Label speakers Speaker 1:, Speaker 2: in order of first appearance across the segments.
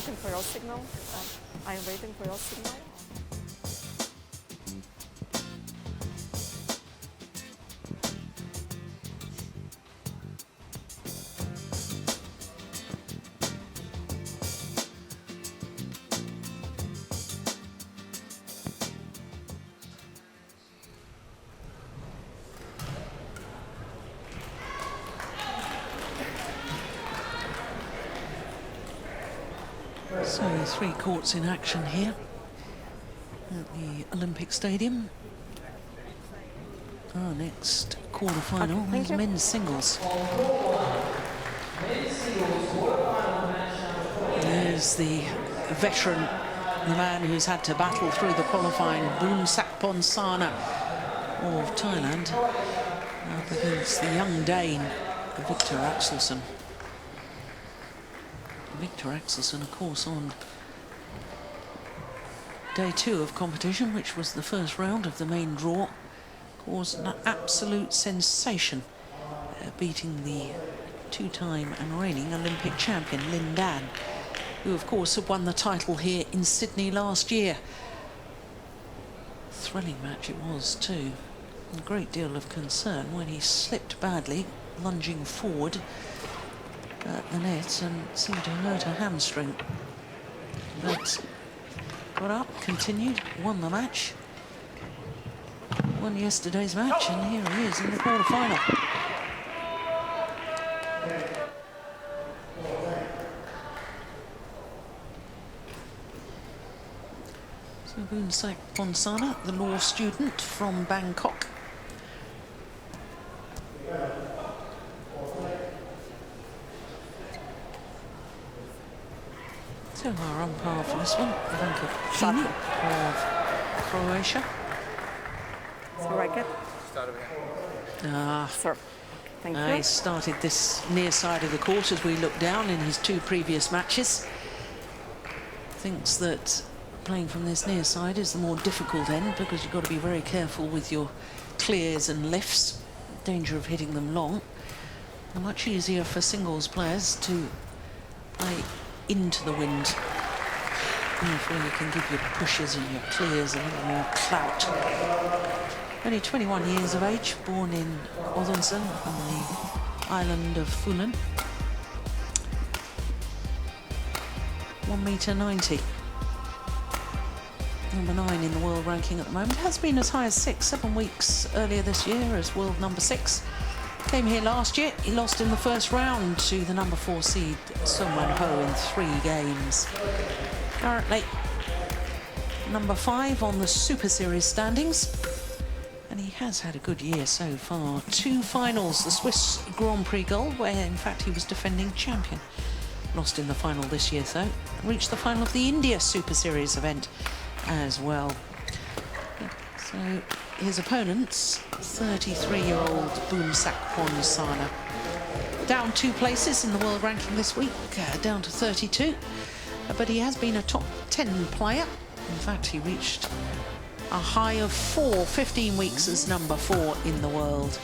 Speaker 1: waiting for your signal. I am waiting for your signal.
Speaker 2: So 3 courts in action here at the Olympic Stadium. Our next quarterfinal is men's singles. There's the veteran, the man who's had to battle through the qualifying, Boonsak Ponsana of Thailand, up against the young Dane, Viktor Axelsen. Viktor Axelsen, of course, on day 2 of competition, which was the first round of the main draw, caused an absolute sensation, beating the 2-time and reigning Olympic champion Lin Dan, who of course had won the title here in Sydney last year. Thrilling match it was too. A great deal of concern when he slipped badly, lunging forward at the net and seemed to hurt a hamstring. But got up, continued, won the match. Won yesterday's match, and here he is in the quarterfinal. So Boonsak Ponsana, the law student from Bangkok. So our umpire for this one, Viktor of Croatia.
Speaker 1: So racket. Sir. Thank you.
Speaker 2: He started this near side of the court as we look down in his 2 previous matches. Thinks that playing from this near side is the more difficult end because you've got to be very careful with your clears and lifts. Danger of hitting them long. Much easier for singles players to play into the wind. Therefore you can give your pushes and your clears a little more clout. Only 21 years of age, born in Axelsen on the island of Funen. 1.90 m. Number 9 in the world ranking at the moment. Has been as high as 7 weeks earlier this year as world number 6. Came here last year. He lost in the first round to the number 4 seed Sung Wan Ho in 3 games. Currently number 5 on the Super Series standings. And he has had a good year so far. 2 finals, the Swiss Grand Prix Gold, where in fact he was defending champion. Lost in the final this year though. Reached the final of the India Super Series event as well. So his opponent's 33-year-old Boonsak Ponsana. Down 2 places in the world ranking this week, down to 32. But he has been a top 10 player. In fact, he reached a high of 15 weeks as number 4 in the world.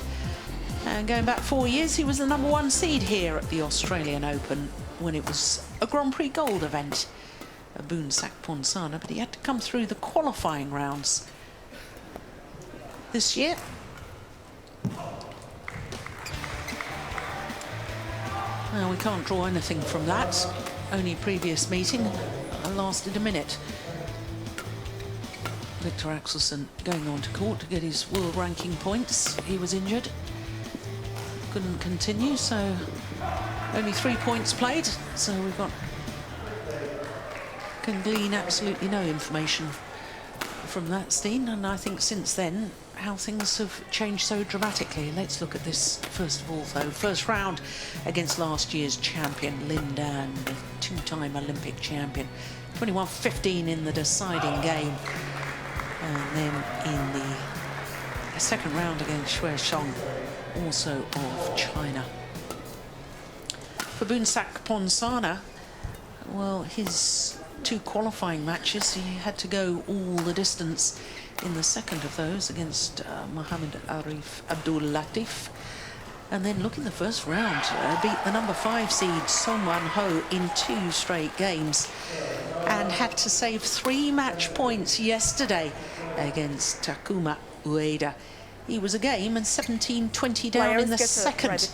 Speaker 2: And going back 4 years, he was the number 1 seed here at the Australian Open when it was a Grand Prix Gold event, a Boonsak Ponsana, but he had to come through the qualifying rounds this year. Now, we can't draw anything from that. Only previous meeting lasted a minute. Viktor Axelsen going on to court to get his world ranking points. He was injured, couldn't continue, so only 3 points played. So we've got, can glean absolutely no information from that, Steen. And I think since then, how things have changed so dramatically. Let's look at this first of all, though. First round against last year's champion, Lin Dan, the 2-time Olympic champion. 21-15 in the deciding game. And then in the second round against Shui Song, also of China. For Boonsak Ponsana, well, his 2 qualifying matches, he had to go all the distance in the second of those against Mohammed Arif Abdul Latif. And then look in the first round, beat the number 5 seed Song Wan-ho in 2 straight games, and had to save 3 match points yesterday against Takuma Ueda. He was a game and 17-20 down in the second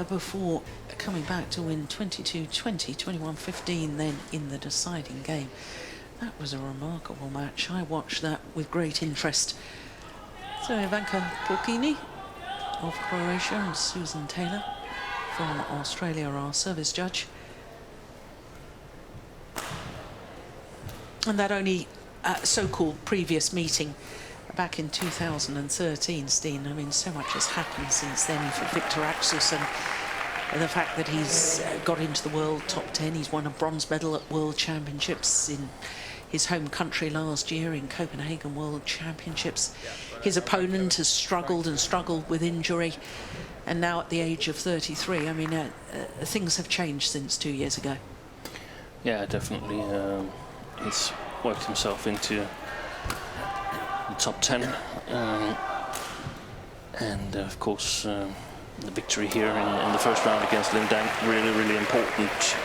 Speaker 2: before coming back to win 22-20, 21-15 then in the deciding game. That was a remarkable match. I watched that with great interest. So Ivanka Pulkini of Croatia and Susan Taylor from Australia are our service judge. And that only so-called previous meeting back in 2013, Steen. I mean, so much has happened since then for Viktor Axelsen. The fact that he's got into the world top 10, he's won a bronze medal at World Championships in his home country last year in Copenhagen World Championships. His opponent has struggled and struggled with injury, and now at the age of 33, I mean, things have changed since 2 years ago.
Speaker 3: Yeah, definitely. He's worked himself into the top 10, and of course the victory here in the first round against Lin Dan, really important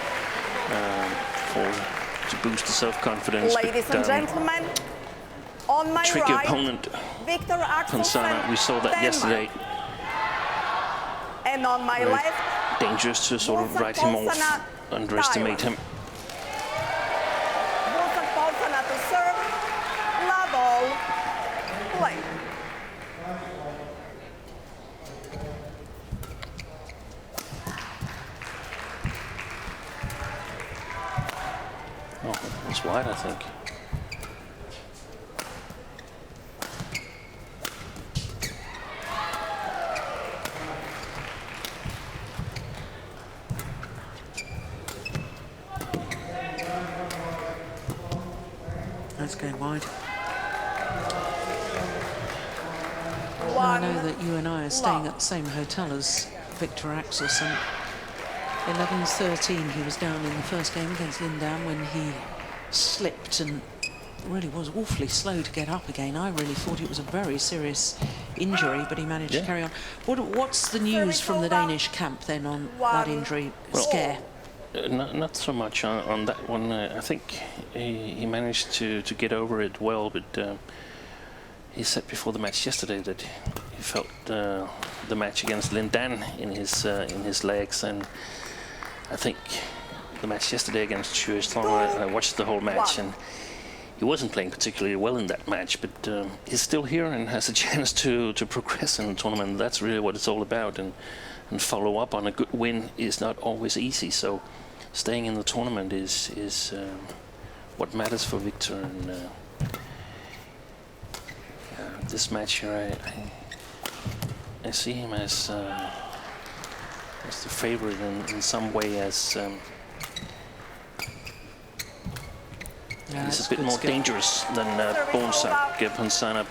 Speaker 3: to boost the self-confidence.
Speaker 1: Ladies and gentlemen, on my
Speaker 3: tricky
Speaker 1: right,
Speaker 3: opponent,
Speaker 1: Viktor Axelsen,
Speaker 3: Ponsana. We saw that
Speaker 1: Denmark.
Speaker 3: yesterday.
Speaker 1: And on my
Speaker 3: Very
Speaker 1: left,
Speaker 3: dangerous to sort of write him off, underestimate him.
Speaker 1: Boonsak Ponsana to serve, level, play.
Speaker 3: Oh, that's wide, I think.
Speaker 2: That's going wide.
Speaker 1: One
Speaker 2: I know that you and I are staying at the same hotel as Viktor Axelsen. 11-13, he was down in the first game against Lin Dan when he slipped and really was awfully slow to get up again. I really thought it was a very serious injury, but he managed to carry on. What's the news from the Danish camp then on that injury scare?
Speaker 3: Not so much on that one. I think he managed to get over it well, but he said before the match yesterday that he felt the match against Lin Dan in his legs, and I think the match yesterday against Chue Strong, I watched the whole match, and he wasn't playing particularly well in that match, but he's still here and has a chance to progress in the tournament. That's really what it's all about, and follow up on a good win is not always easy. So staying in the tournament is what matters for Viktor. And this match here, I see him as the favorite in some way, as he's a bit more dangerous than Boonsak Ponsana,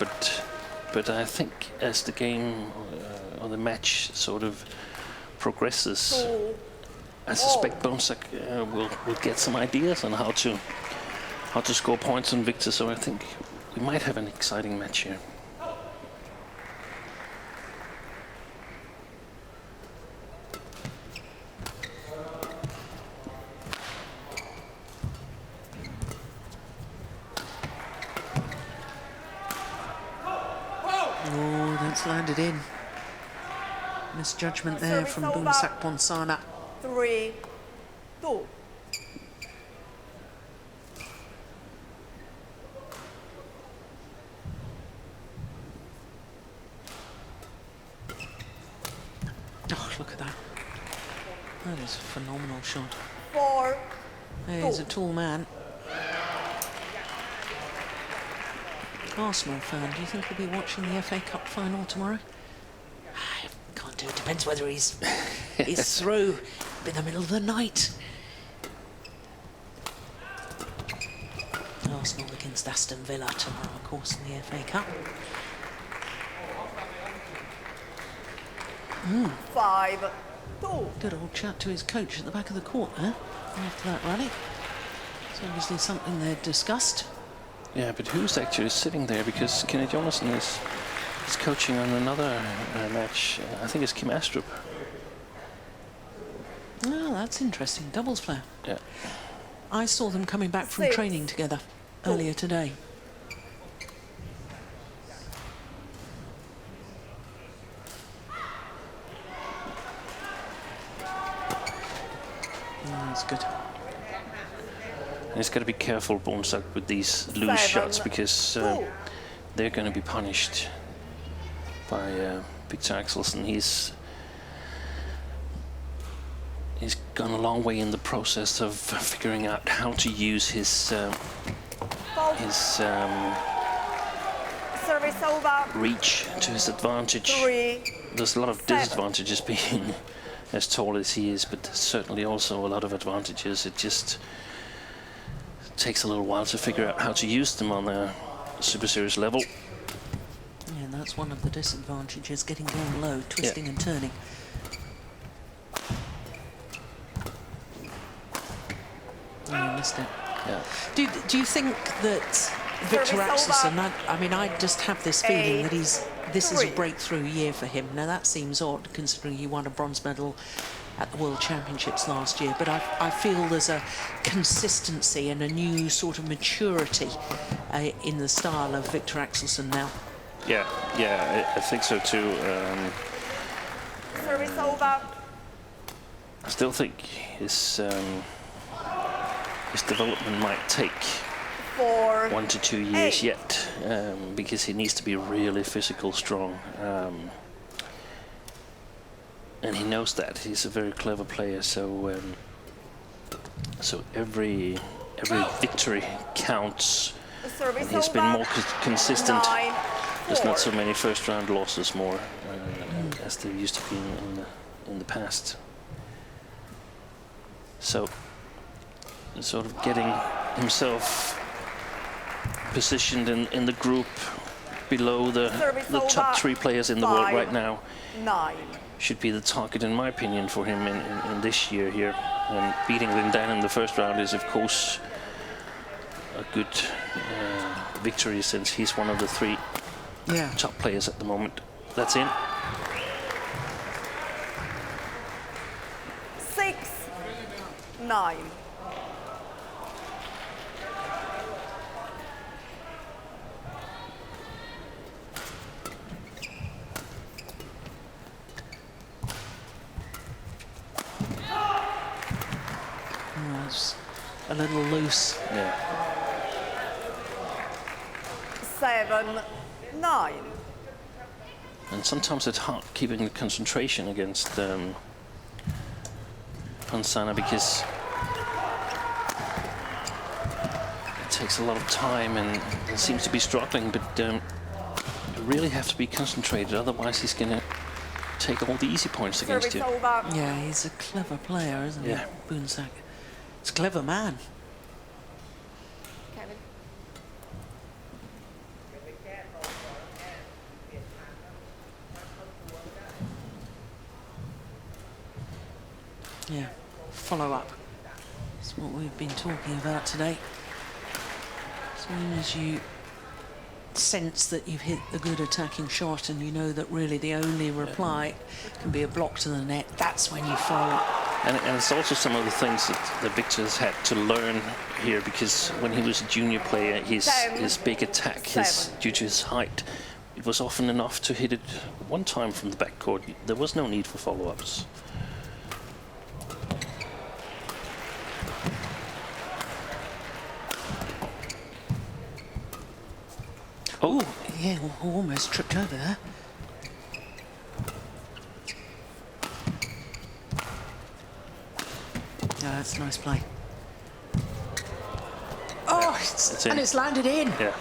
Speaker 3: but I think as the game or the match sort of progresses, I suspect Boonsak will get some ideas on how to score points on Viktor. So I think we might have an exciting match here.
Speaker 2: Oh, that's landed in. Misjudgment there from Boonsak Ponsana.
Speaker 1: 3-2.
Speaker 2: Oh, look at that. That is a phenomenal shot.
Speaker 1: 4-2.
Speaker 2: He's a tall man. Arsenal fan, do you think he'll be watching the FA Cup final tomorrow? I can't do it. Depends whether he's through in the middle of the night. Arsenal against Aston Villa tomorrow, of course, in the FA Cup.
Speaker 1: 5-2.
Speaker 2: Good old chat to his coach at the back of the court there after that rally. It's obviously something they'd discussed.
Speaker 3: Yeah, but who's actually sitting there? Because Kenny Jonassen is He's coaching on another match. I think it's Kim Astrup.
Speaker 2: Oh, that's interesting. Doubles player.
Speaker 3: Yeah.
Speaker 2: I saw them coming back from
Speaker 1: 6,
Speaker 2: training together earlier today. That's good.
Speaker 3: And he's got to be careful, Boonsak, with these loose
Speaker 1: 7,
Speaker 3: shots because
Speaker 1: 2.
Speaker 3: they're going to be punished by Viktor Axelsen. He's gone a long way in the process of figuring out how to use his
Speaker 1: Service over.
Speaker 3: reach to his advantage.
Speaker 1: 3,
Speaker 3: There's a lot of
Speaker 1: 7.
Speaker 3: disadvantages being as tall as he is, but certainly also a lot of advantages. It just takes a little while to figure out how to use them on a Super Series level.
Speaker 2: Yeah, and that's one of the disadvantages, getting down low, twisting and turning. Oh, you missed it.
Speaker 3: Yeah.
Speaker 2: Do you think that Viktor
Speaker 1: Service
Speaker 2: Axelsen,
Speaker 1: over.
Speaker 2: I mean, I just have this feeling
Speaker 1: 8,
Speaker 2: that this is a
Speaker 1: 3.
Speaker 2: breakthrough year for him. Now, that seems odd, considering he won a bronze medal at the World Championships last year, but I feel there's a consistency and a new sort of maturity in the style of Viktor Axelsen now.
Speaker 3: Yeah, I think so too.
Speaker 1: Service over.
Speaker 3: I still think his development might take
Speaker 1: 4,
Speaker 3: 1 to 2 years
Speaker 1: 8.
Speaker 3: yet, because he needs to be really physical strong. And he knows that. He's a very clever player, so every victory counts.
Speaker 1: Service
Speaker 3: And he's been
Speaker 1: over.
Speaker 3: more consistent.
Speaker 1: 9,
Speaker 3: There's
Speaker 1: 4.
Speaker 3: not so many first round losses more as there used to be in the past. So sort of getting himself positioned in the group below the top 3 players in the world
Speaker 1: 5,
Speaker 3: right now
Speaker 1: 9.
Speaker 3: should be the target, in my opinion, for him in this year here. And beating Lindan in the first round is, of course, a good victory, since he's one of the 3 top players at the moment. That's in.
Speaker 1: 6, 9.
Speaker 2: It's a little loose.
Speaker 3: Yeah.
Speaker 1: 7, 9.
Speaker 3: And sometimes it's hard keeping the concentration against Ponsana, because it takes a lot of time and he seems to be struggling, but you really have to be concentrated, otherwise he's going to take all the easy points against
Speaker 1: Service
Speaker 3: you.
Speaker 1: over.
Speaker 2: Yeah, he's a clever player, isn't
Speaker 3: Yeah.
Speaker 2: he, Boonsak? He's a clever man.
Speaker 1: Kevin.
Speaker 2: Yeah, follow up. That's what we've been talking about today. As soon as you sense that you've hit a good attacking shot and you know that really the only reply can be a block to the net, that's when you follow up.
Speaker 3: And it's also some of the things that Viktor's had to learn here, because when he was a junior player, his big attack, due to his height, it was often enough to hit it one time from the backcourt. There was no need for follow-ups. Oh,
Speaker 2: Yeah, almost tripped over there. Yeah, that's a nice play. Oh,
Speaker 3: It's in.
Speaker 2: and it's landed in.
Speaker 3: yeah.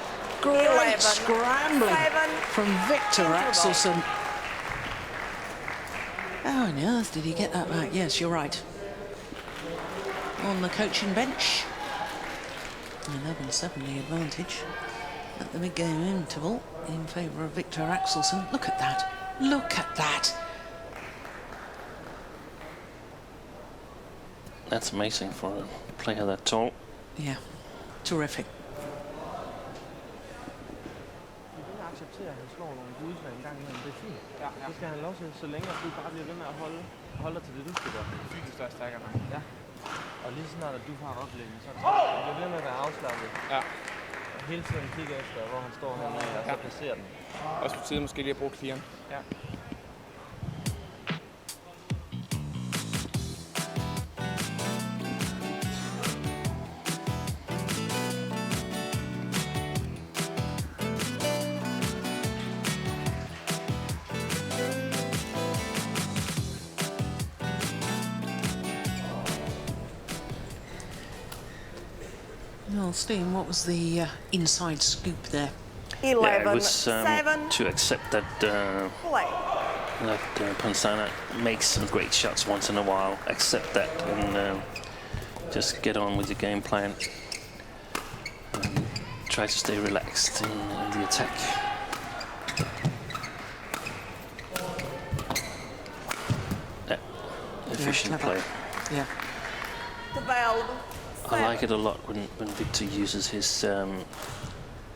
Speaker 2: Great
Speaker 1: 11,
Speaker 2: scrambling
Speaker 1: 7.
Speaker 2: from Viktor
Speaker 1: Interval.
Speaker 2: Axelsen. How on earth did he get that back? Yes, you're right. On the coaching bench. 11-7 the advantage at the mid-game interval in favour of Viktor Axelsen. Look at that. Look at that.
Speaker 3: That's amazing for a player that tall.
Speaker 2: Yeah, terrific.
Speaker 4: på udslag en gang imellem. Det er fint. Ja. Det skal han lov til, så længe du bare bliver ved med at holde dig til det, du skal gøre.
Speaker 5: Fysisk er stærkere.
Speaker 4: Ja. Og lige snart, at du har oplægget, så bliver ved med at være afslappet.
Speaker 5: Ja.
Speaker 4: Og hele tiden kigge efter, hvor han står hernede, og så placerer den.
Speaker 5: Også på tide måske lige at bruge clearen.
Speaker 4: Ja.
Speaker 2: Well, Steen, what was the inside scoop there?
Speaker 1: 11,
Speaker 3: Yeah, it was
Speaker 1: 7,
Speaker 3: to accept that
Speaker 1: play.
Speaker 3: Ponsana makes some great shots once in a while. Accept that and just get on with your game plan. Try to stay relaxed in the attack. Yeah, efficient
Speaker 2: clever.
Speaker 3: play.
Speaker 2: Yeah.
Speaker 1: 12,
Speaker 3: I like it a lot when Viktor uses his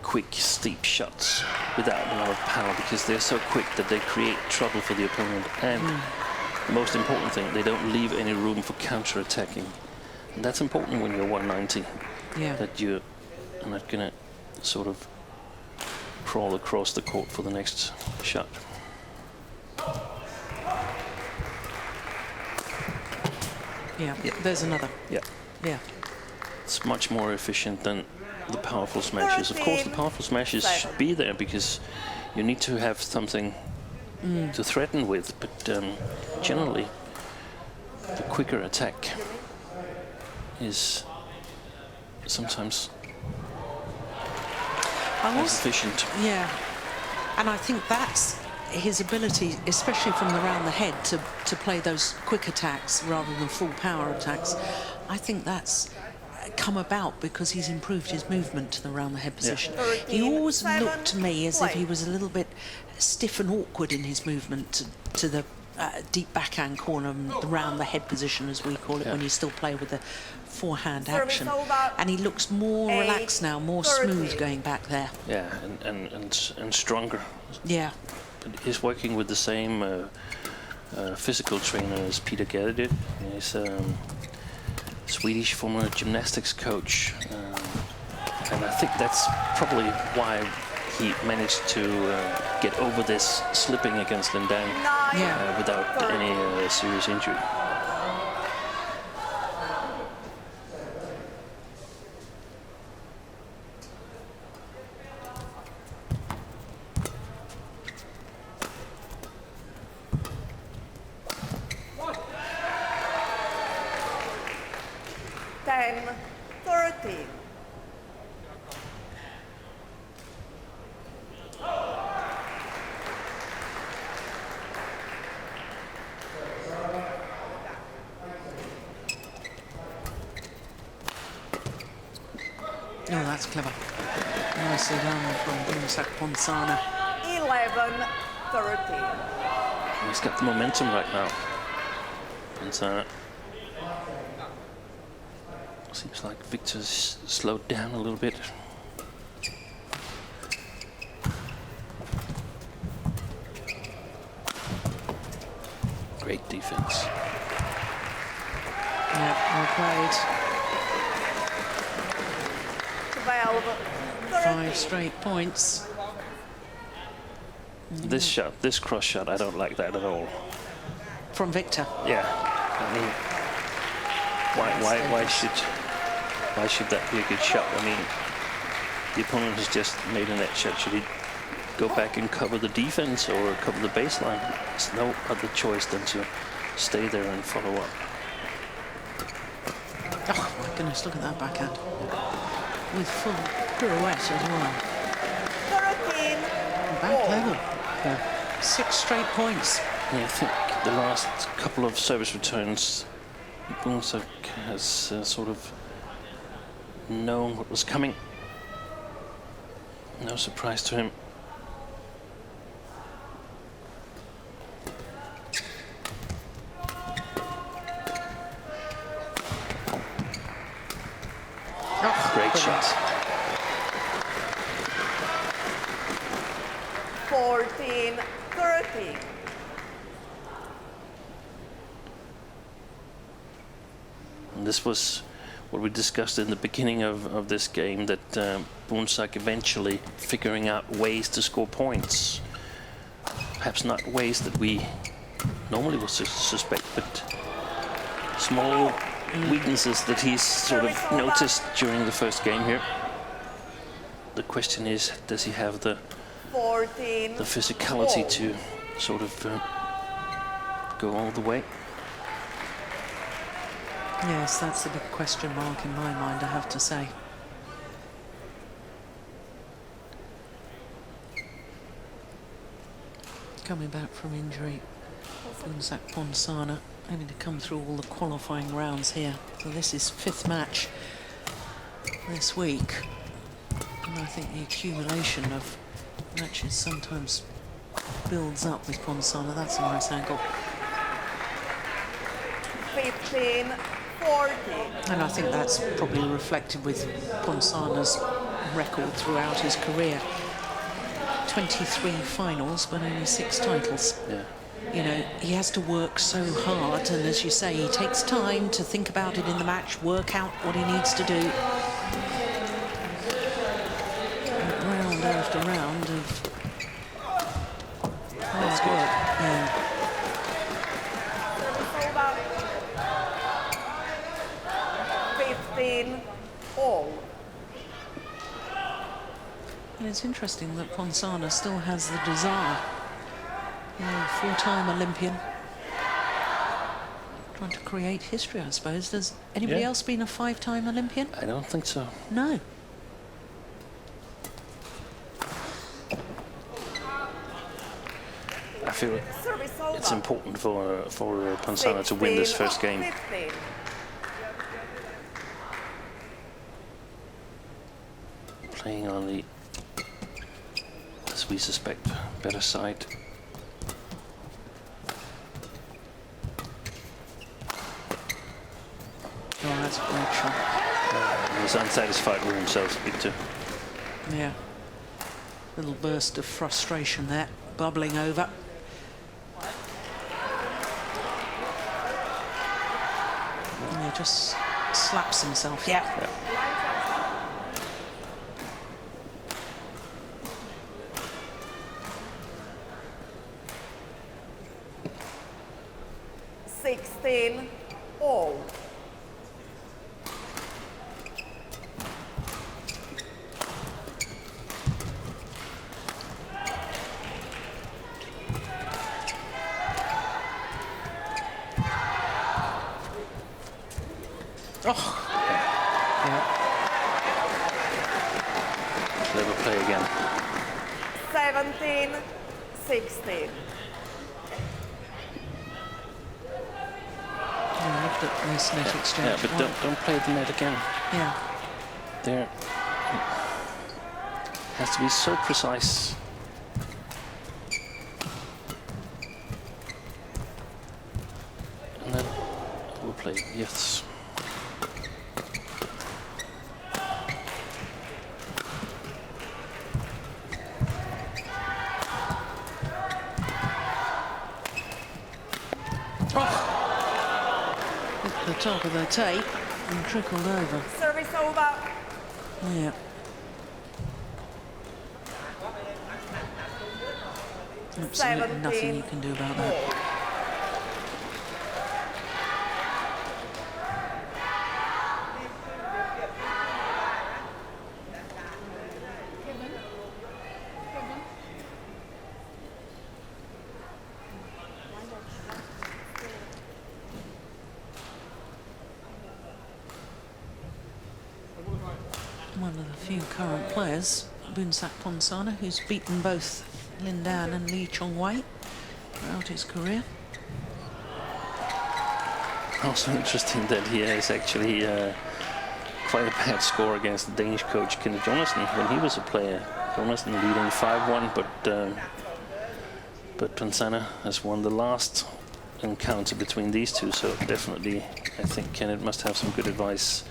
Speaker 3: quick, steep shots without a lot of power, because they're so quick that they create trouble for the opponent. And the most important thing, they don't leave any room for counter-attacking. And that's important when you're 190.
Speaker 2: Yeah.
Speaker 3: That you're not going to sort of crawl across the court for the next shot.
Speaker 2: Yeah. There's another.
Speaker 3: Yeah.
Speaker 2: Yeah.
Speaker 3: It's much more efficient than the powerful smashes. Of course, the powerful smashes should be there because you need to have something to threaten with, but generally the quicker attack is sometimes as efficient.
Speaker 2: Yeah, and I think that's his ability, especially from around the head, to play those quick attacks rather than full power attacks. I think that's come about because he's improved his movement to the around the head position. He always looked to me as if he was a little bit stiff and awkward in his movement to the deep backhand corner and the round the head position, as we call it, when you still play with the forehand action. And he looks more relaxed now, more smooth going back there.
Speaker 3: Yeah, and stronger.
Speaker 2: Yeah.
Speaker 3: But he's working with the same physical trainer as Peter Gade did. He's Swedish former gymnastics coach, and I think that's probably why he managed to get over this slipping against Lindan without any serious injury.
Speaker 2: Oh, that's clever. Nicely done from Boonsak Ponsana.
Speaker 1: 11-13.
Speaker 3: He's got the momentum right now. Ponsana. Seems like Viktor's slowed down a little bit. Great defense.
Speaker 2: Yeah, well played. 5 straight points.
Speaker 3: This shot, this cross shot, I don't like that at all.
Speaker 2: From Viktor.
Speaker 3: Yeah, I mean, why should that be a good shot? I mean, the opponent has just made a net shot. Should he go back and cover the defense or cover the baseline? There's no other choice than to stay there and follow up.
Speaker 2: Oh my goodness, look at that backhand. With full pirouette as well.
Speaker 1: 13.
Speaker 2: Back level. Yeah. 6 straight points.
Speaker 3: Yeah, I think the last couple of service returns, Boonsak has sort of known what was coming. No surprise to him.
Speaker 2: Oh,
Speaker 3: great shot.
Speaker 1: 14. 13.
Speaker 3: And this was what we discussed in the beginning of this game, that Boonsak eventually figuring out ways to score points. Perhaps not ways that we normally would suspect, but small weaknesses that he's sort of noticed during the first game here. The question is, does he have the
Speaker 1: 14.
Speaker 3: physicality to sort of go all the way?
Speaker 2: Yes, that's the big question mark in my mind, I have to say. Coming back from injury, Boonsak Ponsana having to come through all the qualifying rounds here. So this is 5th match this week. And I think the accumulation of matches sometimes builds up with Ponsana. That's a nice angle.
Speaker 1: 15, 14.
Speaker 2: And I think that's probably reflected with Ponsana's record throughout his career. 23 finals, but only 6 titles.
Speaker 3: Yeah.
Speaker 2: You know, he has to work so hard, and as you say, he takes time to think about it in the match, work out what he needs to do. And round after round of hard work. Yeah.
Speaker 1: Service over. 15, all.
Speaker 2: And it's interesting that Ponsana still has the desire. Four-time Olympian. Trying to create history, I suppose. Has anybody else been a 5-time Olympian?
Speaker 3: I don't think so.
Speaker 2: No.
Speaker 3: I feel it's important for Ponsana to win this first game.
Speaker 1: 15.
Speaker 3: Playing on the, as we suspect, better side.
Speaker 2: Oh, that's a great shot.
Speaker 3: He was unsatisfied with himself, Viktor.
Speaker 2: Yeah. Little burst of frustration there, bubbling over. And he just slaps himself. Yeah.
Speaker 1: 16, all.
Speaker 2: Oh. Yeah.
Speaker 3: Clever play again.
Speaker 1: 17, 16.
Speaker 2: I looked at this net exchange.
Speaker 3: Yeah, but don't play the net again.
Speaker 2: Yeah.
Speaker 3: There has to be so precise. And then we'll play, yes.
Speaker 2: The top of the tape and trickled over.
Speaker 1: Service over.
Speaker 2: Yeah. Absolutely nothing you can do about that. One of the few current players, Boonsak Ponsana, who's beaten both Lin Dan and Lee Chong-wei throughout his career.
Speaker 3: Also interesting that he has actually quite a bad score against the Danish coach Kenneth Jonassen when he was a player. Jonassen leading 5-1, but Ponsana has won the last encounter between these two, so definitely I think Kenneth must have some good advice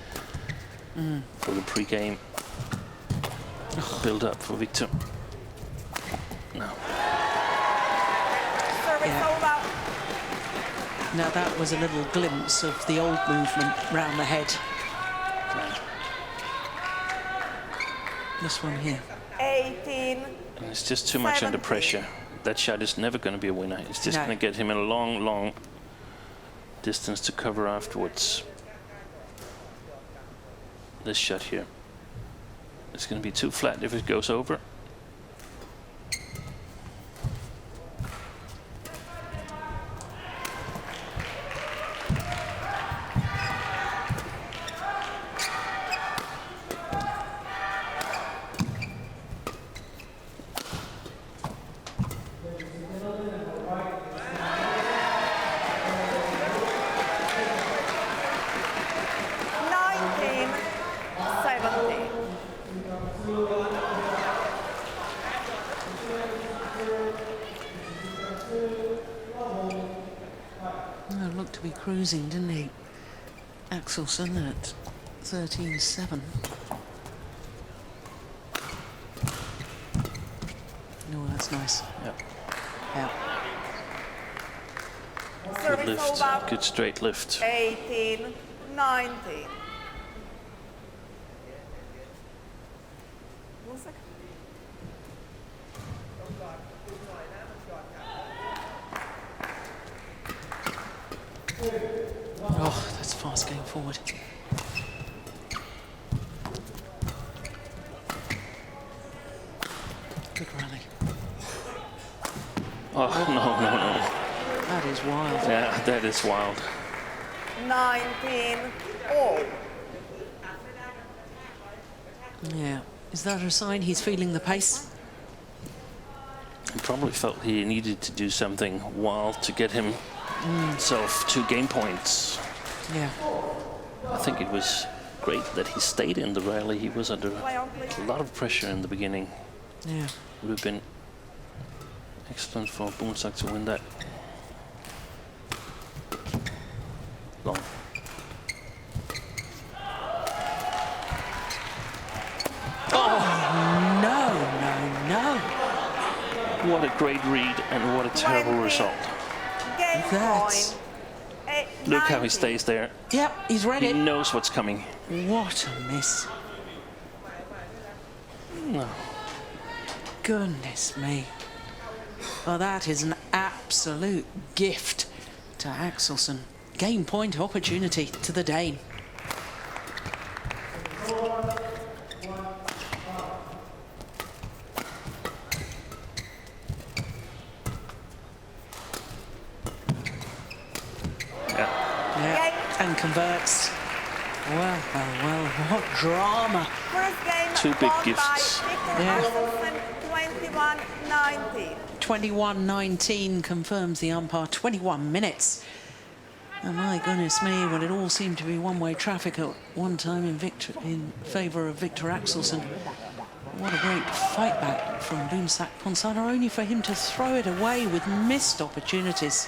Speaker 3: for the pre-game build-up for Viktor. No.
Speaker 1: Service
Speaker 2: Yeah.
Speaker 1: over.
Speaker 2: Now that was a little glimpse of the old movement round the head. This one here.
Speaker 1: 18.
Speaker 3: And it's just too much under
Speaker 1: 17.
Speaker 3: pressure. That shot is never going to be a winner. It's just
Speaker 2: No.
Speaker 3: going to get him a long, long distance to cover afterwards. This shot here. It's going to be too flat if it goes over.
Speaker 2: Looked to be cruising, didn't he? Axelsen at 13-7. No, that's nice.
Speaker 3: Yep.
Speaker 2: Yeah.
Speaker 3: Good
Speaker 1: Service
Speaker 3: lift.
Speaker 1: over.
Speaker 3: Good straight lift.
Speaker 1: 18. 19. Boonsak.
Speaker 2: Oh, that's fast going forward. Good rally.
Speaker 3: Oh, no, no, no.
Speaker 2: That is wild.
Speaker 3: Yeah, that is wild.
Speaker 1: 19. All.
Speaker 2: Yeah. Is that a sign he's feeling the pace?
Speaker 3: He probably felt he needed to do something wild to get himself 2 game points.
Speaker 2: Yeah.
Speaker 3: I think it was great that he stayed in the rally. He was under
Speaker 1: Play on, please.
Speaker 3: a lot of pressure in the beginning.
Speaker 2: Yeah.
Speaker 3: Would have been excellent for Boonsak to win that. Long.
Speaker 2: No, no, no.
Speaker 3: What a great read and what a terrible
Speaker 1: 20.
Speaker 3: result.
Speaker 1: Game
Speaker 2: That's-
Speaker 1: point.
Speaker 3: Look how he
Speaker 1: 19.
Speaker 3: stays there.
Speaker 2: Yep, he's read
Speaker 3: He
Speaker 2: it.
Speaker 3: knows what's coming.
Speaker 2: What a miss.
Speaker 3: No.
Speaker 2: Goodness me. Well, that is an absolute gift to Axelsen. Game point opportunity to the Dane.
Speaker 3: Yeah.
Speaker 2: Yeah, and converts. Well, well, well, what drama.
Speaker 1: First game
Speaker 3: 2 big
Speaker 1: won
Speaker 3: gifts.
Speaker 1: by Viktor
Speaker 2: Yeah.
Speaker 1: Axelsen, 21-19.
Speaker 2: 21-19 confirms the umpire. 21 minutes. Oh my goodness me, well, it all seemed to be one-way traffic at one time in favour of Viktor Axelsen. What a great fight back from Boonsak Ponsana, only for him to throw it away with missed opportunities.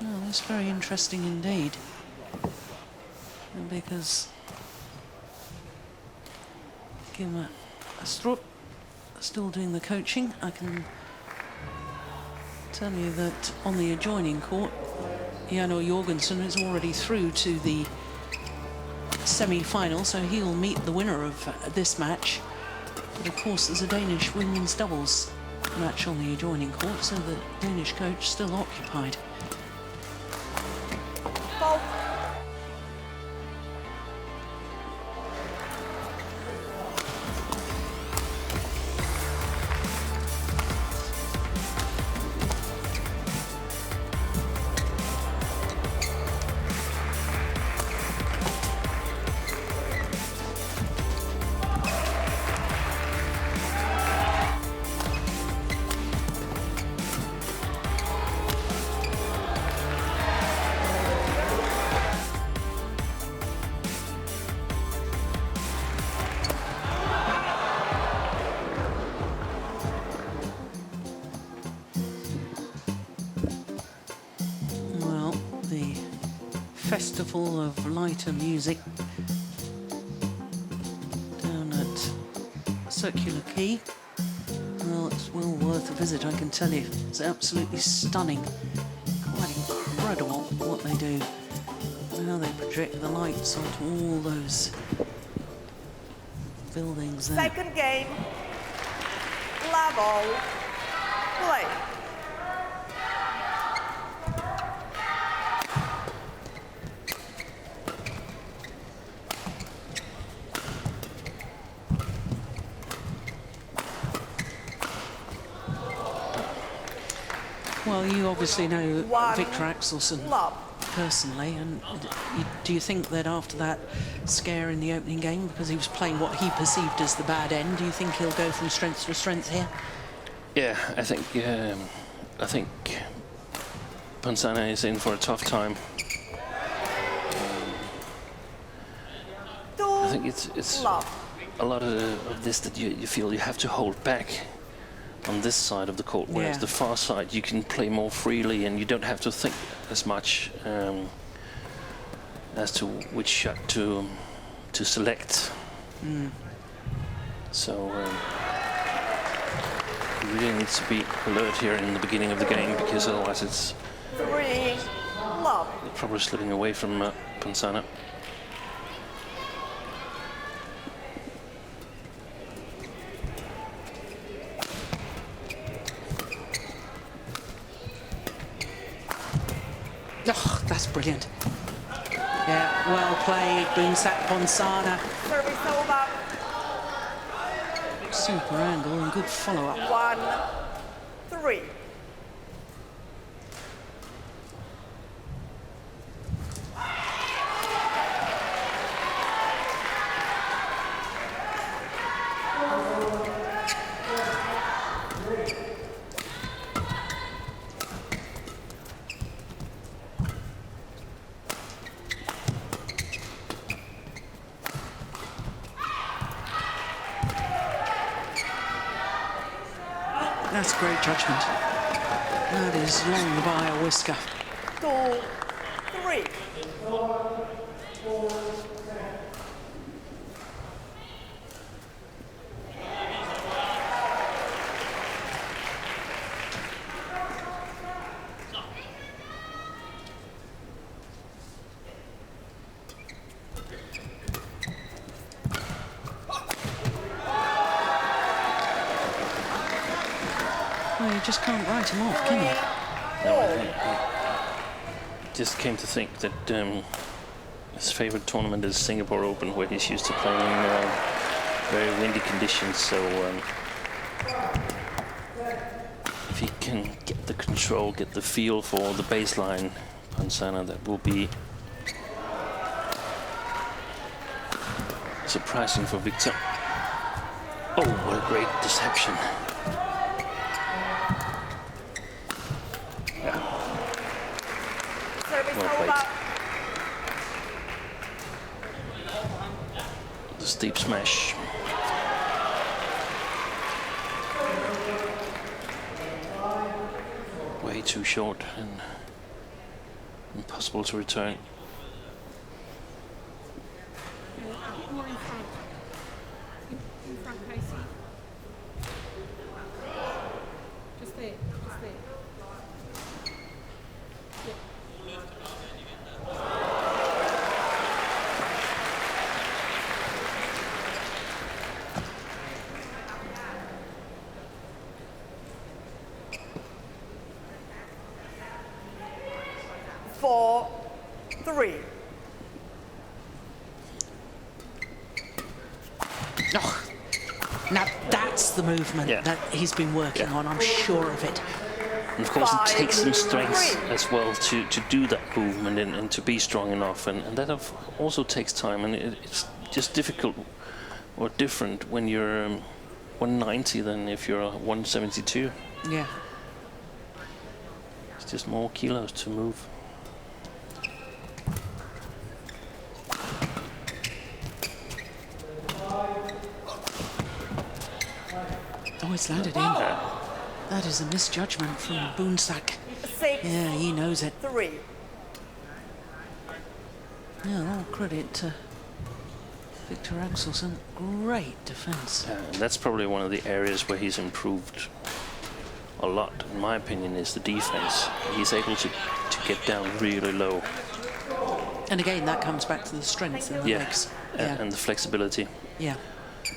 Speaker 2: Oh, that's very interesting indeed. Because Kim Astrup still doing the coaching. I can tell you that on the adjoining court, Janno Jorgensen is already through to the semi-final, so he'll meet the winner of this match. But of course, there's a Danish women's doubles match on the adjoining court, so the Danish coach still occupied.
Speaker 1: Fault.
Speaker 2: festival of light and music down at Circular Quay. Well, it's well worth a visit, I can tell you. It's absolutely stunning. Quite incredible what they do. And how they project the lights onto all those buildings there.
Speaker 1: Second game. Level. Play.
Speaker 2: Well, you obviously know
Speaker 1: One
Speaker 2: Viktor Axelsen
Speaker 1: love.
Speaker 2: personally, and do you think that after that scare in the opening game, because he was playing what he perceived as the bad end, do you think he'll go from strength to strength here?
Speaker 3: Yeah, I think Ponsana is in for a tough time. I think it's
Speaker 1: Love.
Speaker 3: a lot of this that you feel you have to hold back on this side of the court, whereas
Speaker 2: Yeah.
Speaker 3: the far side you can play more freely and you don't have to think as much as to which shot to select. So you really need to be alert here in the beginning of the game, because otherwise it's
Speaker 1: 3 love.
Speaker 3: probably slipping away from Ponsana.
Speaker 2: Oh, that's brilliant. Yeah, well played, Boonsak Ponsana.
Speaker 1: Service over.
Speaker 2: Super angle and good follow-up.
Speaker 1: 1-3.
Speaker 2: That's great judgment. That is long by a whisker.
Speaker 1: 2-3.
Speaker 2: Well, you just can't write him off, can you?
Speaker 3: Just came to think that his favorite tournament is Singapore Open, where he's used to playing in very windy conditions. So if he can get the control, get the feel for the baseline, Ponsana, that will be surprising for Viktor. Oh, what a great deception.
Speaker 1: Service
Speaker 3: Well played.
Speaker 1: over.
Speaker 3: The steep smash. Way too short and impossible to return.
Speaker 6: More in front. In front, Casey. Just there, just there.
Speaker 1: Four, 3.
Speaker 2: Oh, now that's the movement
Speaker 3: Yeah.
Speaker 2: that he's been working on, I'm sure of it.
Speaker 3: And of course, it
Speaker 1: 5,
Speaker 3: takes some strength
Speaker 1: 3.
Speaker 3: as well to do that movement and to be strong enough. And that also takes time. And it's just difficult or different when you're 190 than if you're 172.
Speaker 2: Yeah.
Speaker 3: It's just more kilos to move.
Speaker 2: Oh, it's landed in. That is a misjudgment from Boonsak.
Speaker 1: 6,
Speaker 2: Yeah, he knows it.
Speaker 1: 3.
Speaker 2: Yeah, all credit to Viktor Axelsen. Great defence.
Speaker 3: And that's probably one of the areas where he's improved a lot, in my opinion, is the defense. He's able to get down really low.
Speaker 2: And again, that comes back to the strength of the
Speaker 3: Yeah,
Speaker 2: legs.
Speaker 3: and the flexibility.
Speaker 2: Yeah.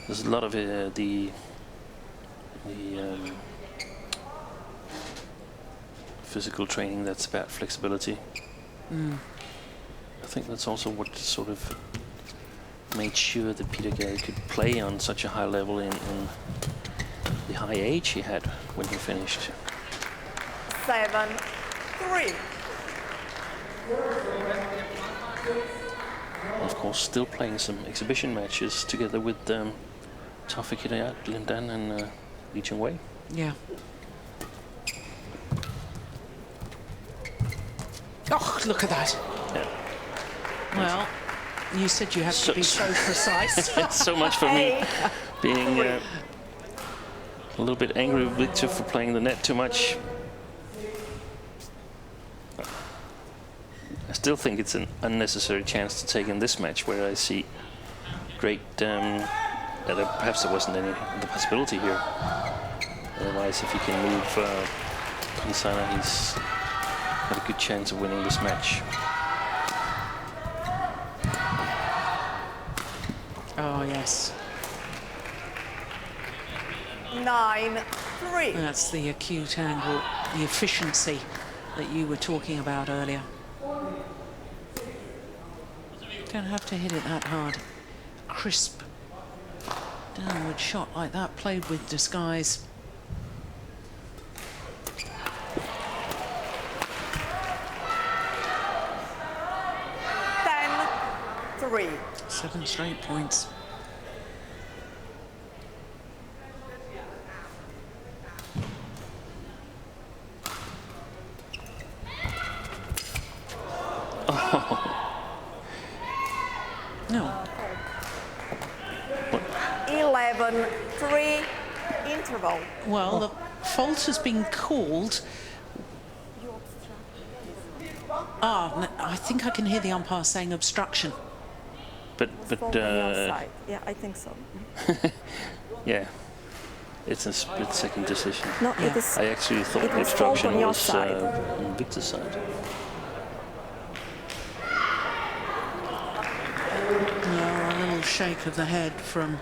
Speaker 3: There's a lot of the physical training that's about flexibility. I think that's also what sort of made sure that Peter Gary could play on such a high level in the high age he had when he finished.
Speaker 1: 7-3.
Speaker 3: Of course, still playing some exhibition matches together with Taufik Hidayat, Lindan, and Lee Cheng Wei.
Speaker 2: Yeah. Oh, look at that.
Speaker 3: Yeah.
Speaker 2: Well, you said you had to be so precise.
Speaker 3: It's so much for me being a little bit angry with Viktor for playing the net too much. I still think it's an unnecessary chance to take in this match, where I see great. Perhaps there wasn't any the possibility here. Otherwise, if he can move Ponsana, he's got a good chance of winning this match.
Speaker 2: Oh, yes.
Speaker 1: 9-3.
Speaker 2: That's the acute angle, the efficiency that you were talking about earlier. Don't have to hit it that hard. Crisp downward shot like that, played with disguise.
Speaker 1: Three.
Speaker 2: 7 straight points. No.
Speaker 1: 11-3 interval.
Speaker 2: Well, the fault has been called. I think I can hear the umpire saying obstruction.
Speaker 3: But
Speaker 1: On your side. Yeah, I think so.
Speaker 3: yeah, it's a split-second decision.
Speaker 1: No,
Speaker 2: Yeah.
Speaker 1: it is.
Speaker 3: I actually thought
Speaker 1: It
Speaker 3: the
Speaker 1: was fault
Speaker 3: obstruction
Speaker 1: on your
Speaker 3: was
Speaker 1: side.
Speaker 3: on Viktor's side.
Speaker 2: No, a little shake of the head from.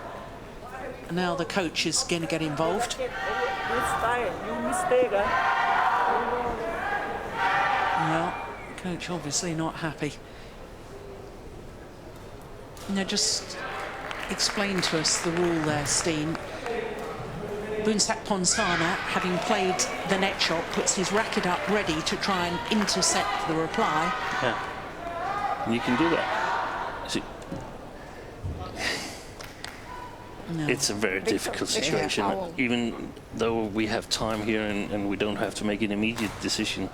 Speaker 2: Now the coach is going to get involved. Well, coach obviously not happy. Now just explain to us the rule there, Steen. Boonsak Ponsana, having played the net shot, puts his racket up ready to try and intercept the reply.
Speaker 3: Yeah, and you can do that. See,
Speaker 2: No.
Speaker 3: it's a very difficult situation. Even though we have time here and we don't have to make an immediate decision,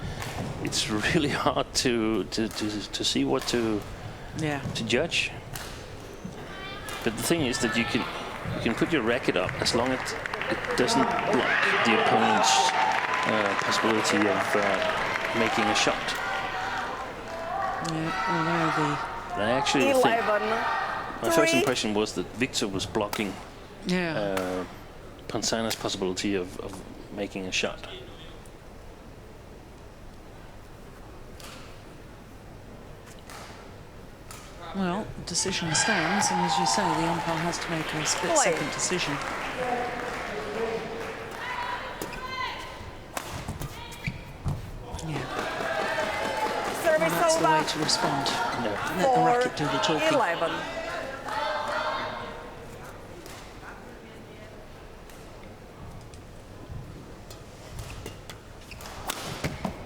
Speaker 3: it's really hard to see what to judge. But the thing is that you can put your racket up as long as it doesn't block the opponent's possibility of making a shot.
Speaker 2: Yeah, although
Speaker 3: And I actually think
Speaker 1: 11-3.
Speaker 3: my first impression was that Viktor was blocking
Speaker 2: yeah.
Speaker 3: Ponsana's possibility of making a shot.
Speaker 2: Well, decision stands, and as you say, the umpire has to make a split-second decision. Yeah,
Speaker 1: Service
Speaker 2: that's the way
Speaker 1: over.
Speaker 2: to respond.
Speaker 3: No.
Speaker 2: Let the racket do the talking.
Speaker 1: 11.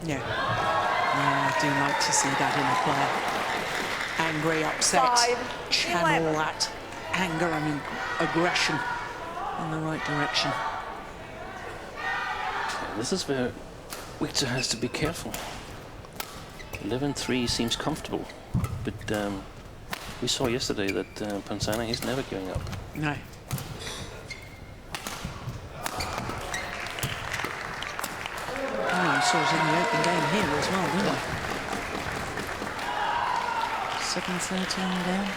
Speaker 2: Yeah. Yeah, I do like to see that in a player. Angry, upset,
Speaker 1: 5-11.
Speaker 2: channel that anger and aggression in the right direction.
Speaker 3: This is where Viktor has to be careful. 11-3 seems comfortable, but we saw yesterday that Ponsana is never going up.
Speaker 2: No. Oh, you saw it in the open game here as well, didn't you? Second 13 down.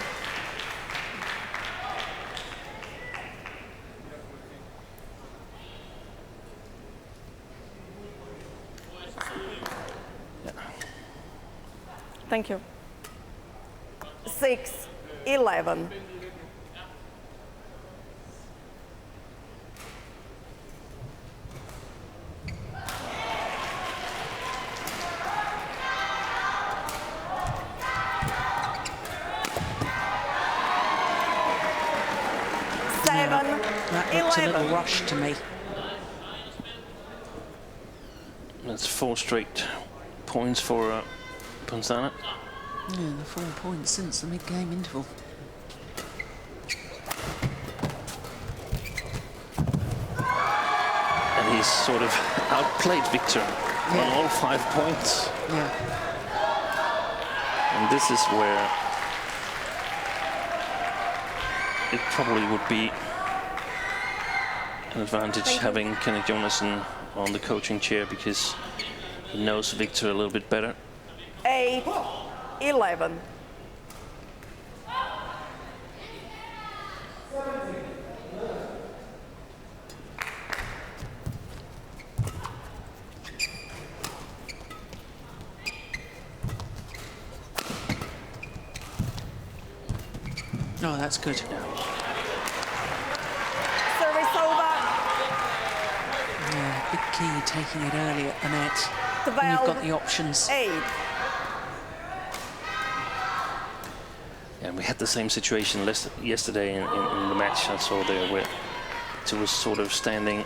Speaker 1: Thank you. 6-11.
Speaker 2: That looked a little rushed to me.
Speaker 3: That's 4 straight points for Ponsana.
Speaker 2: Yeah, the 4 points since the mid-game interval.
Speaker 3: And he's sort of outplayed Viktor on all 5 points.
Speaker 2: Yeah.
Speaker 3: And this is where it probably would be an advantage having Kenneth Jonassen on the coaching chair, because he knows Viktor a little bit better.
Speaker 1: 8-11.
Speaker 2: Oh, that's good.
Speaker 1: Service over.
Speaker 2: Yeah, big key taking it early at the net. And you've got the options.
Speaker 1: 8.
Speaker 3: And we had the same situation yesterday in the match I saw there, where it was sort of standing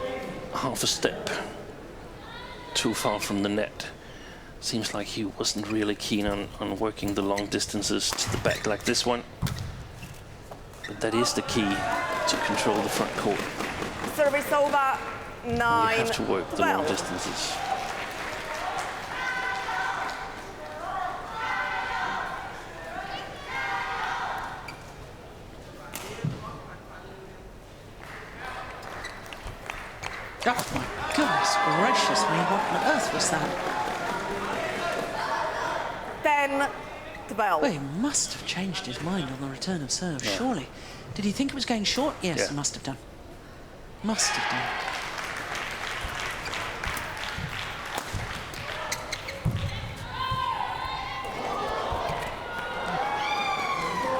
Speaker 3: half a step too far from the net. Seems like he wasn't really keen on working the long distances to the back like this one. But that is the key to control the front court.
Speaker 1: Service over. 9.
Speaker 3: You have to work the
Speaker 1: 12.
Speaker 3: long distances.
Speaker 2: Oh my goodness gracious me, what on earth was that?
Speaker 1: 10-12.
Speaker 2: Well, he must have changed his mind on the return of serve, surely. Did he think it was going short? Yes,
Speaker 3: Yeah.
Speaker 2: he must have done. Must have done.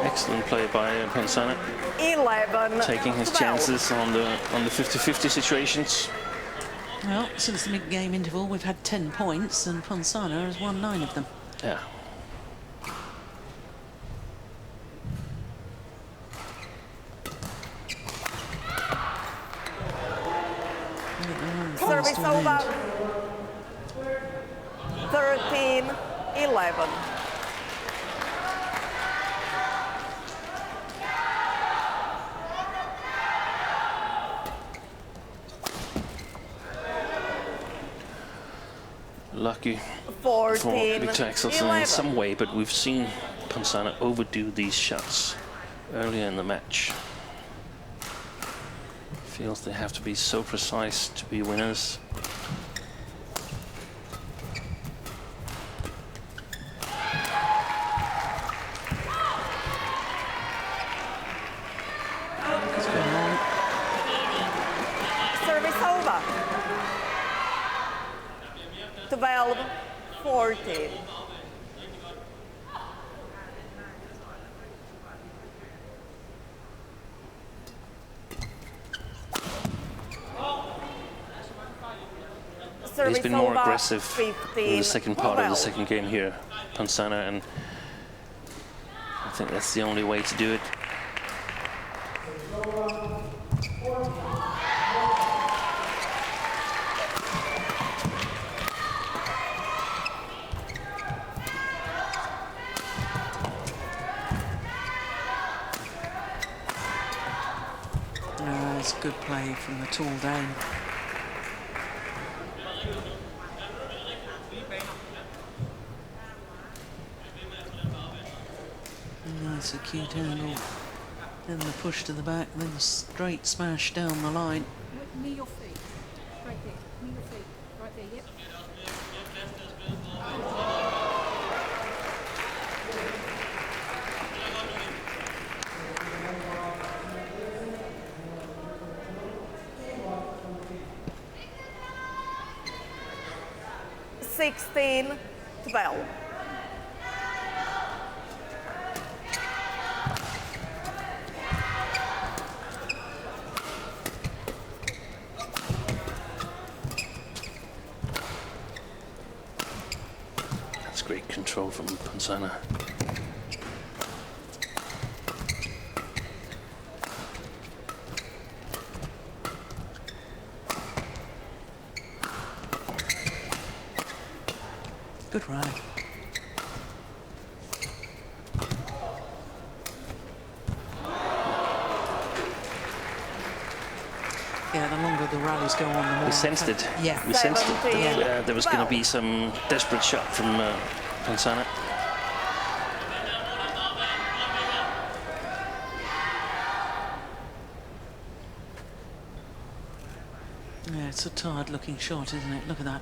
Speaker 3: Excellent play by Ponsana,
Speaker 1: 11.
Speaker 3: taking his
Speaker 1: 12.
Speaker 3: chances on the 50-50 situations.
Speaker 2: Well, since the mid-game interval, we've had 10 points, and Ponsana has won 9 of them.
Speaker 3: Yeah.
Speaker 1: Service over. 13-11.
Speaker 3: Lucky
Speaker 1: 14.
Speaker 3: for Viktor Axelsen
Speaker 1: 11.
Speaker 3: in some way, but we've seen Ponsana overdo these shots earlier in the match. Feels they have to be so precise to be winners.
Speaker 1: Service over. 12-14.
Speaker 3: He's been more
Speaker 1: over,
Speaker 3: aggressive in the second part of the
Speaker 1: 12.
Speaker 3: second game here, Ponsana, and I think that's the only way to do it.
Speaker 2: It's good play from the tall Dane. Nice acute angle. Then the push to the back, then the straight smash down the line.
Speaker 6: Near your feet. Right there. Near your feet. Right there, yep.
Speaker 1: 16-12.
Speaker 3: That's great control from Ponsana.
Speaker 2: Good rally. Yeah, the longer the rallies go on, the more...
Speaker 3: We sensed it.
Speaker 2: Yeah.
Speaker 3: We sensed it.
Speaker 1: Yeah.
Speaker 3: There was going to be some desperate shot from Ponsana.
Speaker 2: Yeah, it's a tired-looking shot, isn't it? Look at that.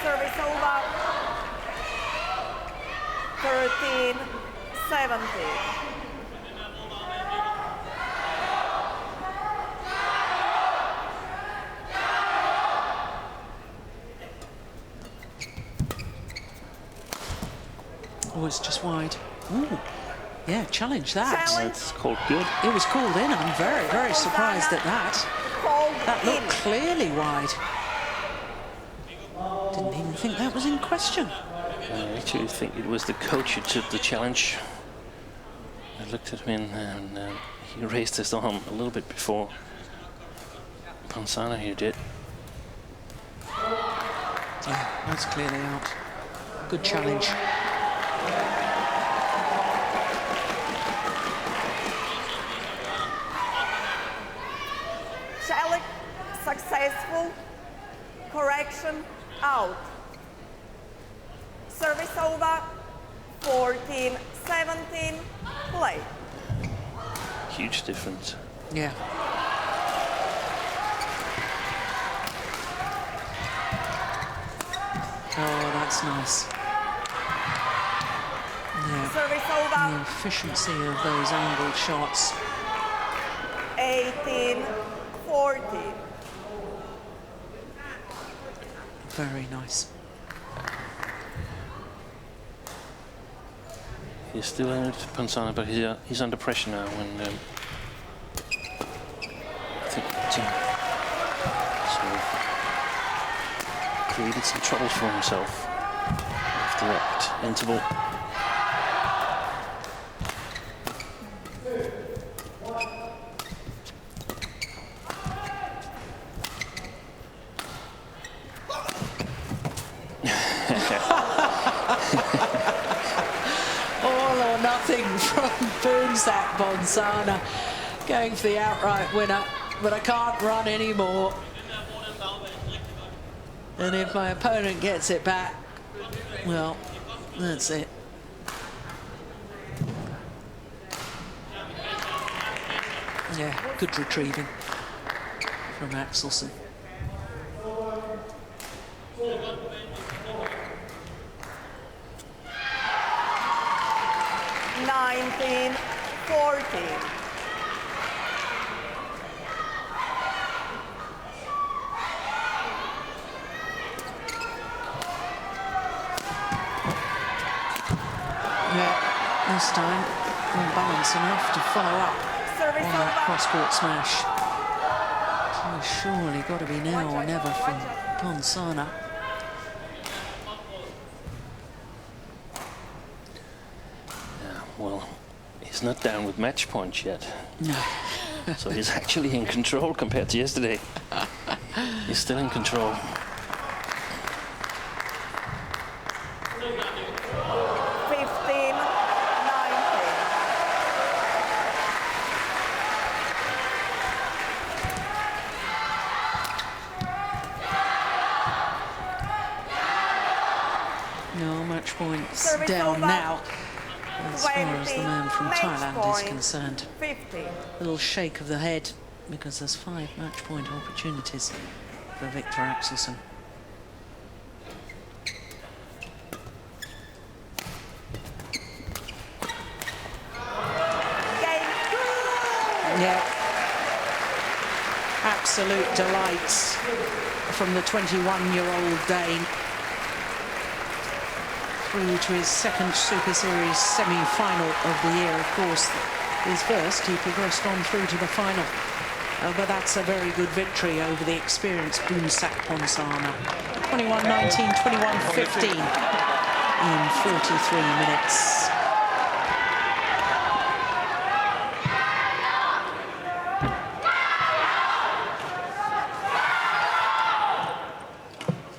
Speaker 1: Service over. 13-17.
Speaker 2: Oh, it's just wide. Ooh. Yeah, challenge that.
Speaker 1: Challenge.
Speaker 3: It's called good.
Speaker 2: It was called in. I'm very, very surprised at that.
Speaker 1: Called
Speaker 2: That looked
Speaker 1: in.
Speaker 2: clearly wide. Didn't even think that was in question.
Speaker 3: I actually think it was the coach who took the challenge. I looked at him and he raised his arm a little bit before Ponsana here did.
Speaker 2: Yeah, that's clearly out. Good challenge.
Speaker 1: Challenge successful. Correction out. Service over. 14-17. Play.
Speaker 3: Huge difference.
Speaker 2: Yeah. Oh, that's nice. Yeah.
Speaker 1: Service
Speaker 2: The
Speaker 1: over.
Speaker 2: efficiency of those angled shots.
Speaker 1: 18-14.
Speaker 2: Very nice.
Speaker 3: He's still in it, Ponsana, but he's under pressure now. When I think Tim sort of created some trouble for himself after that interval.
Speaker 2: All or nothing from Boonsak Ponsana, going for the outright winner, but I can't run anymore. And if my opponent gets it back, well, that's it. Yeah, good retrieving from Axelsen.
Speaker 1: Nineteen 14.
Speaker 2: Yeah, this time, well balanced enough to follow up
Speaker 1: Service
Speaker 2: on that
Speaker 1: over.
Speaker 2: cross-court smash. So surely got to be now or never from Ponsana.
Speaker 3: Yeah, well, he's not down with match points yet.
Speaker 2: No.
Speaker 3: So he's actually in control compared to yesterday. He's still in control.
Speaker 1: 15-19.
Speaker 2: No match points
Speaker 1: Service
Speaker 2: down
Speaker 1: over.
Speaker 2: now, as far as the man from
Speaker 1: Match
Speaker 2: Thailand is
Speaker 1: point.
Speaker 2: concerned.
Speaker 1: 50.
Speaker 2: Little shake of the head because there's 5 match point opportunities for Viktor Axelsen. Yeah. Absolute delight from the 21-year-old Dane. Through to his second Super Series semi-final of the year. Of course, his first, he progressed on through to the final. But that's a very good victory over the experienced Boonsak Ponsana. 21-19, 21-15 in 43 minutes.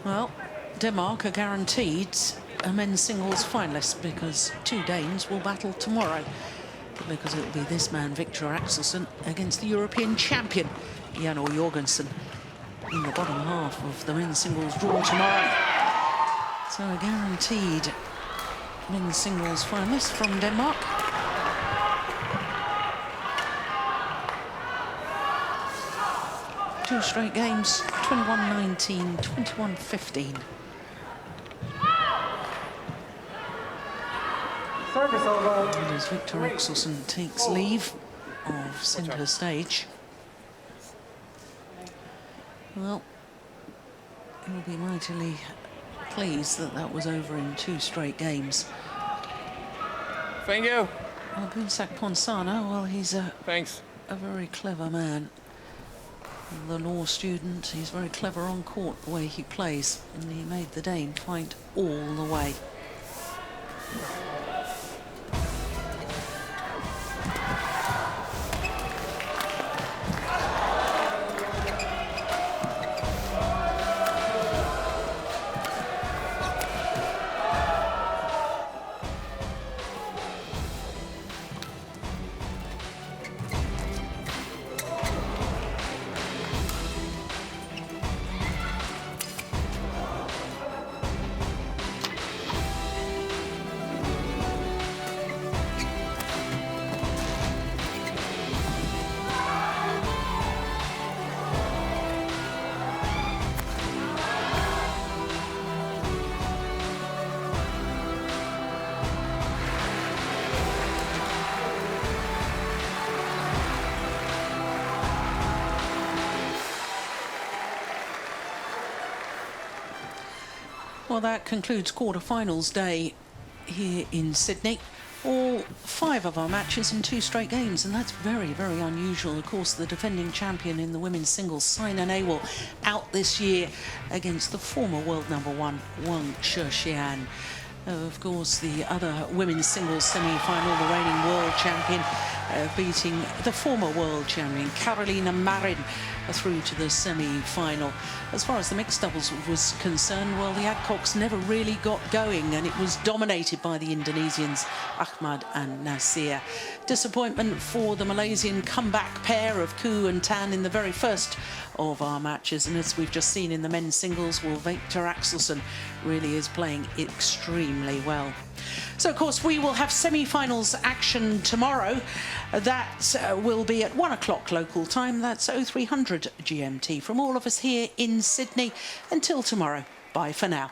Speaker 2: Well, Denmark are guaranteed a men's singles finalist because 2 Danes will battle tomorrow, because it will be this man, Viktor Axelsen, against the European champion, Jan Jorgensen, in the bottom half of the men's singles draw tomorrow. So a guaranteed men's singles finalist from Denmark. Two straight games, 21-19, 21-15. And as Viktor Axelsen takes leave of centre stage, well, he'll be mightily pleased that that was over in 2 straight games.
Speaker 5: Thank you.
Speaker 2: Well, Boonsak Ponsana, well, he's a
Speaker 5: Thanks.
Speaker 2: very clever man. The law student, he's very clever on court, the way he plays, and he made the Dane fight all the way. Well, that concludes quarterfinals day here in Sydney. All 5 of our matches in 2 straight games, and that's very, very unusual. Of course, the defending champion in the women's singles, Saina Nehwal, out this year against the former world number 1, Wang Shixian. Of course, the other women's singles semi-final, the reigning world champion, beating the former world champion, Carolina Marin, through to the semi-final. As far as the mixed doubles was concerned, well, the Adcocks never really got going, and it was dominated by the Indonesians, Ahmad and Nasir. Disappointment for the Malaysian comeback pair of Koo and Tan in the very first of our matches, and as we've just seen in the men's singles, well, Viktor Axelsen really is playing extremely well. So, of course, we will have semi-finals action tomorrow. That will be at 1 o'clock local time. That's 0300 GMT. From all of us here in Sydney, until tomorrow, bye for now.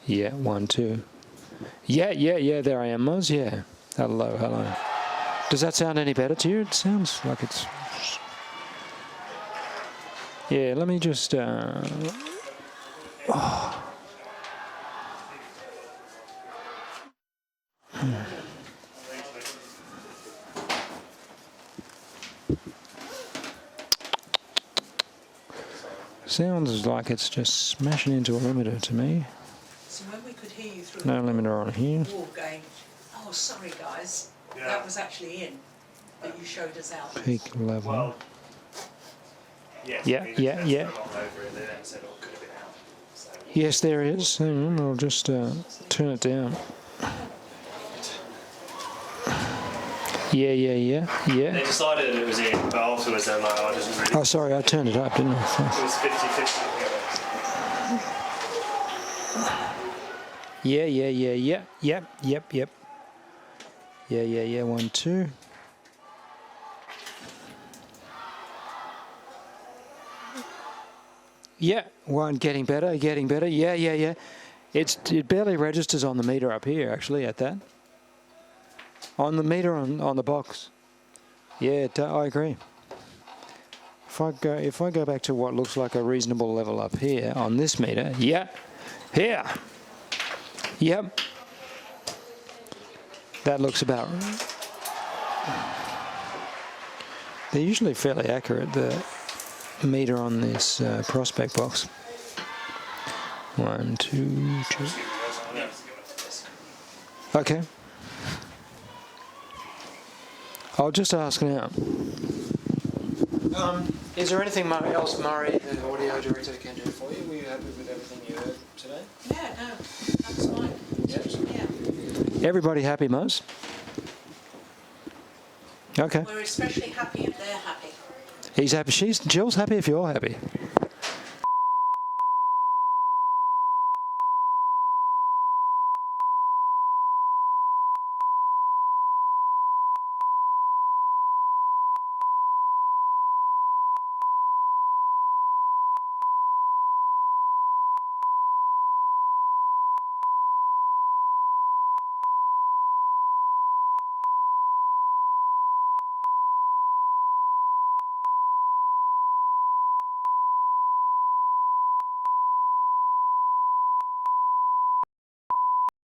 Speaker 7: Yeah, 1, 2. Yeah, there I am, Muzz, yeah. Hello. Does that sound any better to you? It sounds like it's... Yeah, let me just... Sounds like it's just smashing into a limiter to me.
Speaker 2: So when we could hear you through
Speaker 7: No limiter on here.
Speaker 2: the wall going, oh, sorry guys, that was actually in, but you showed us out.
Speaker 7: Peak level.
Speaker 8: Well, yes,
Speaker 7: Yeah. Yes, there is. Hang on, I'll just turn it down. Yeah.
Speaker 8: They decided it was in, but afterwards they're like, oh, it doesn't really.
Speaker 7: Oh, sorry, I turned it up, didn't I?
Speaker 8: It was 50-50.
Speaker 7: Yeah. Yep. Yeah. 1, 2. Yeah, 1 getting better. Yeah. It barely registers on the meter up here, actually, at that. On the meter on the box. Yeah, I agree. If I go back to what looks like a reasonable level up here on this meter, yeah, here. Yep. That looks about right. They're usually fairly accurate, the meter on this prospect box. 1, 2, 2. Okay. I'll just ask now. Is there anything else Murray, the audio director, can do for you? Were you happy with everything you heard today?
Speaker 2: Yeah, no, that's fine. Yeah.
Speaker 7: Everybody happy, Muzz? Okay.
Speaker 2: We're especially happy if they're happy.
Speaker 7: He's happy. Jill's happy if you're happy.